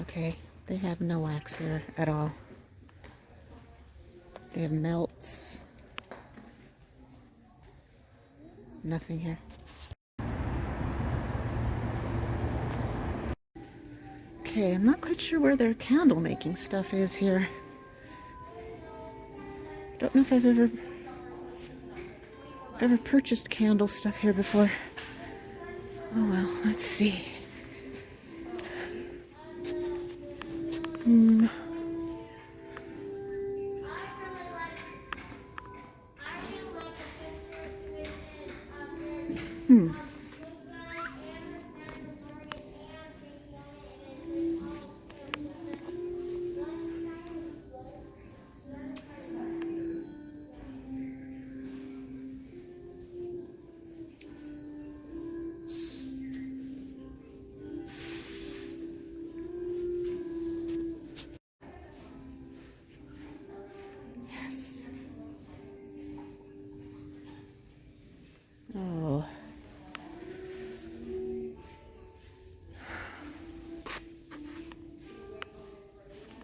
Okay, they have no wax here at all. They have melts. Nothing here. Okay, I'm not quite sure where their candle making stuff is here. Don't know if I've ever purchased candle stuff here before. Oh well, let's see. Hmm. Oh.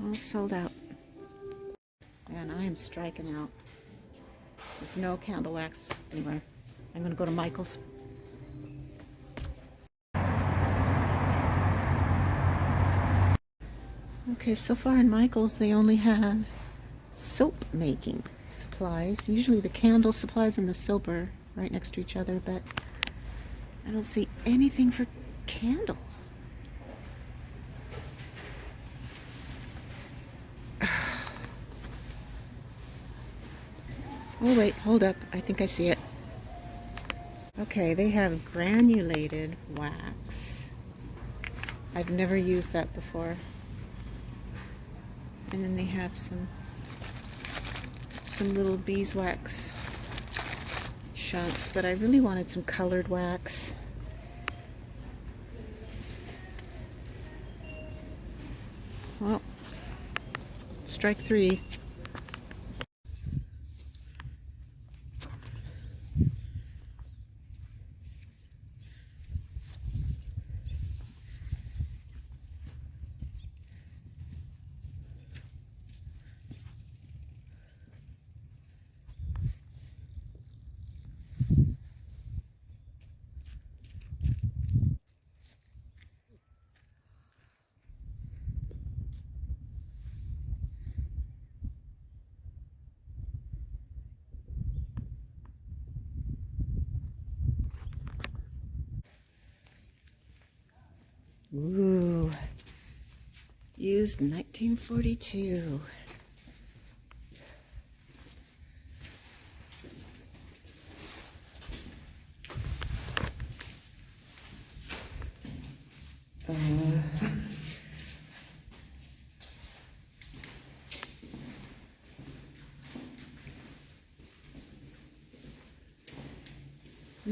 All sold out. And I am striking out. There's no candle wax anywhere. I'm gonna go to Michael's. Okay, so far in Michael's they only have soap making supplies. Usually the candle supplies and the soap are right next to each other, but I don't see anything for candles. Oh wait, hold up. I think I see it. Okay, they have granulated wax. I've never used that before. And then they have some little beeswax chunks, but I really wanted some colored wax. Well, strike three. Ooh, used 1942.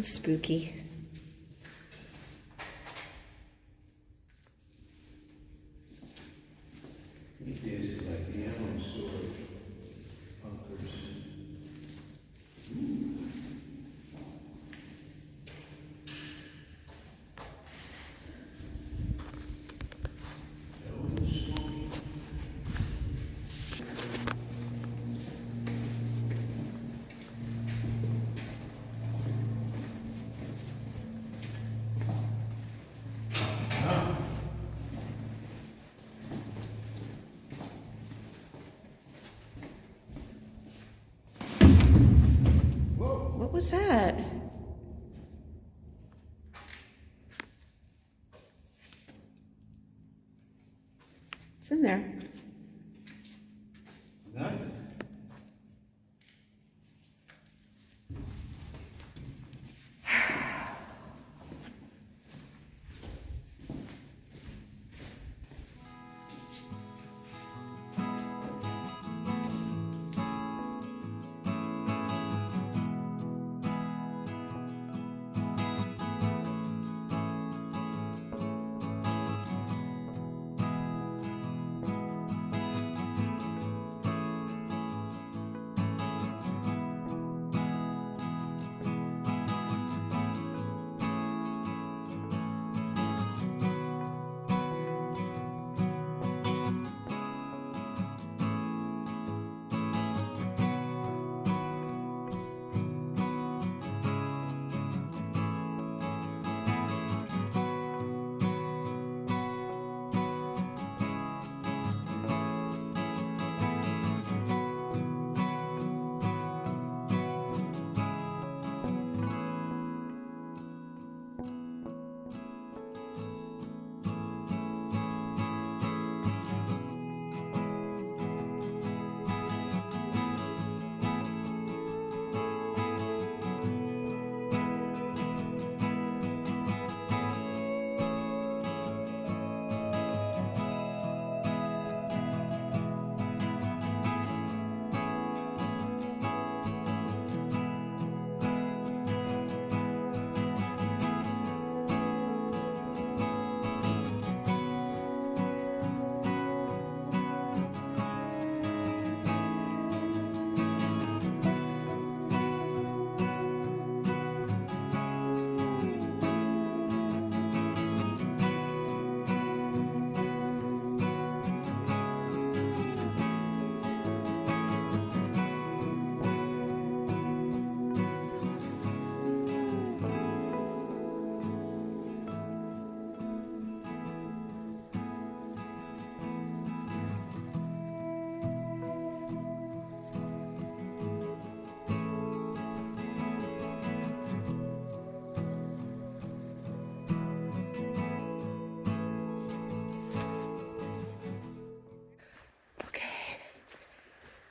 Spooky. It is like ammo storage bunkers. What was that? It's in there. Nothing.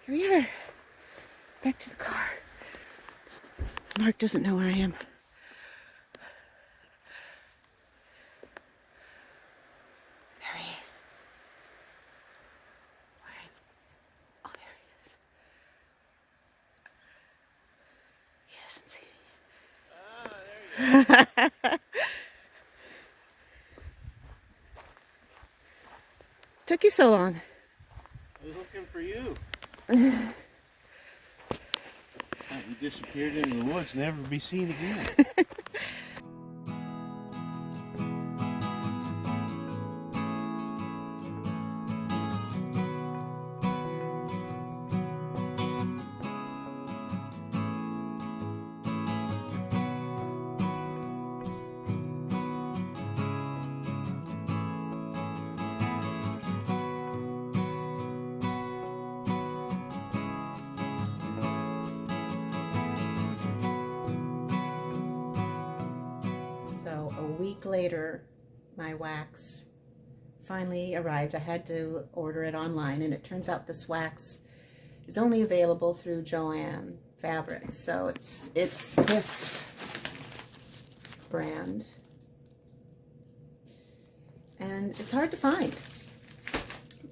Here we are. Back to the car. Mark doesn't know where I am. There he is. Where is? Oh, there he is. He doesn't see me. Ah, there you go. Took you so long. I was looking for you. You disappeared into the woods, never to be seen again. So a week later, my wax finally arrived. I had to order it online, and it turns out this wax is only available through Joann Fabrics. So it's this brand, and it's hard to find.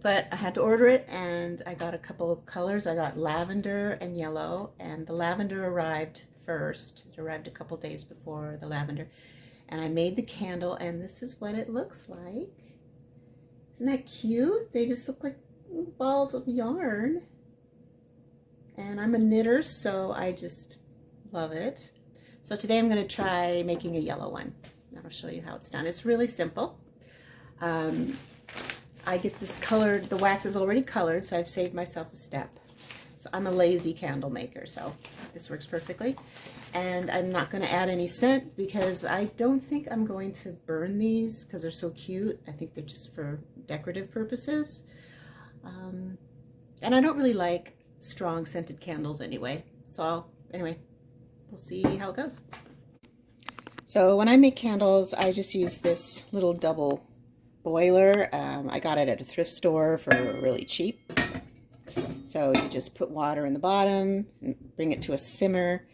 But I had to order it, and I got a couple of colors. I got lavender and yellow, and the lavender arrived first. It arrived a couple days before the lavender. And I made the candle, and this is what it looks like. Isn't that cute? They just look like balls of yarn. And I'm a knitter, so I just love it. So today I'm going to try making a yellow one. I'll show you how it's done. It's really simple. I get this colored, the wax is already colored, so I've saved myself a step. So I'm a lazy candle maker, so this works perfectly. And I'm not going to add any scent because I don't think I'm going to burn these because they're so cute. I think they're just for decorative purposes. And I don't really like strong scented candles anyway. So anyway, we'll see how it goes. So when I make candles, I just use this little double boiler. I got it at a thrift store for really cheap. So you just put water in the bottom and bring it to a simmer.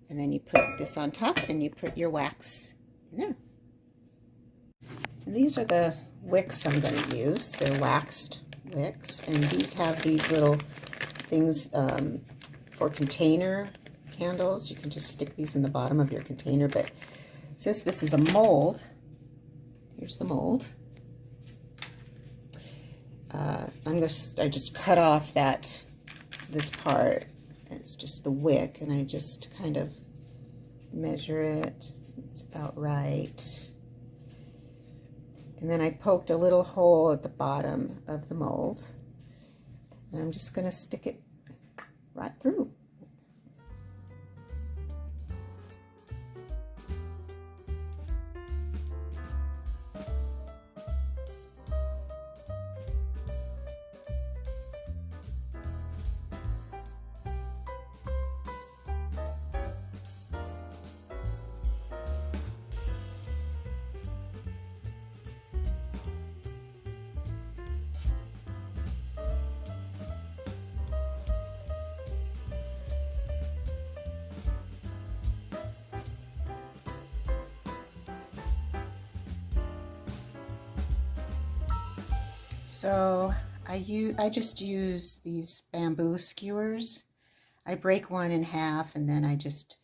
And then you put this on top and you put your wax in there. And these are the wicks I'm going to use. They're waxed wicks. And these have these little things for container candles. You can just stick these in the bottom of your container. But since this is a mold, here's the mold. I just cut off this part. It's just the wick, and I just kind of measure it. It's about right. And then I poked a little hole at the bottom of the mold, and I'm just going to stick it right through. So I just use these bamboo skewers. I break one in half, and then I just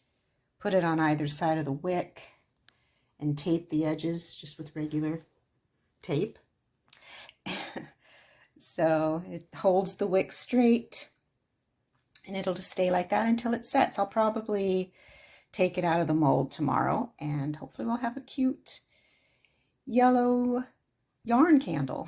put it on either side of the wick and tape the edges just with regular tape. So it holds the wick straight, and it'll just stay like that until it sets. I'll probably take it out of the mold tomorrow, and hopefully we'll have a cute yellow yarn candle.